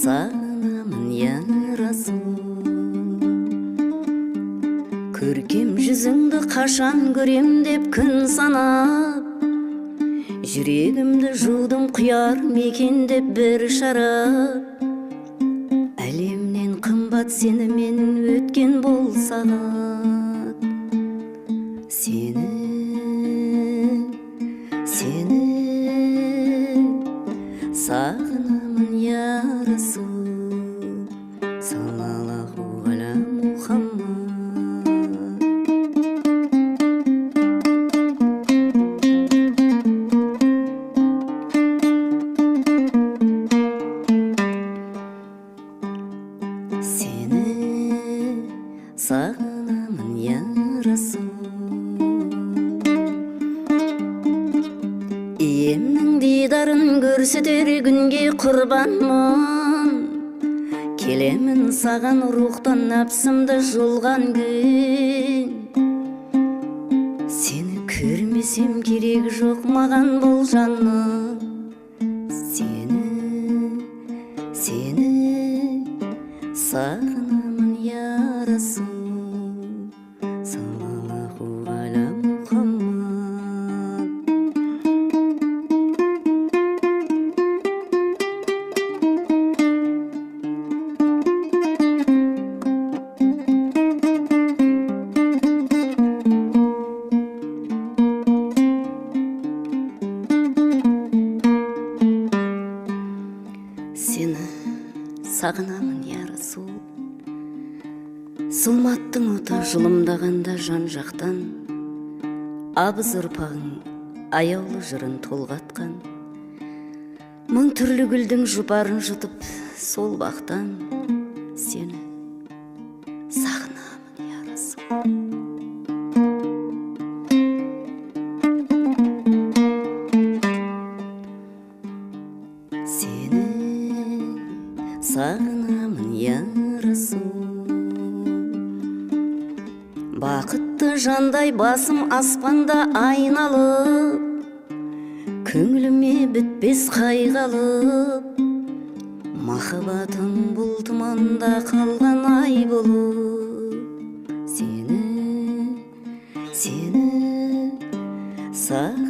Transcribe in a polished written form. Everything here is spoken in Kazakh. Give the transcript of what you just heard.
сағынамын я Расул. Көркем жүзіңді қашан көрем деп күн санап, жүрегімді жудым құяр мекен деп бір шарап. Әлемнен қымбат сені мен өткен болсағат. Сені сағынамын я Расул, саллаллаху аля Мухаммад. Сені сағынамын я Расул. Иемнің дидарын көрсетер күнге құрбанмын. Келемін саған рухтан нәпсімді жұлған күн. Сені көрмесем керек жоқ маған бұл жанның. Сені сағынамын я Расул, саллаллаху аля Мухаммад. Сені сағынамын я Расул. Зұлматтың оты жылымдағанда жан жақтан, абыз ұрпағың аяулы жырын толғатқан. Мың түрлі гүлдің жұпарын жұтып сол бақтан, сені сағынамын я Расул. Сені сағынамын я Расул. Бақытты жандай басым аспанда айналып, көңіліме бітпес қайғалып, махаббатым бұл тұманда қалған ай болып. Сені сағынамын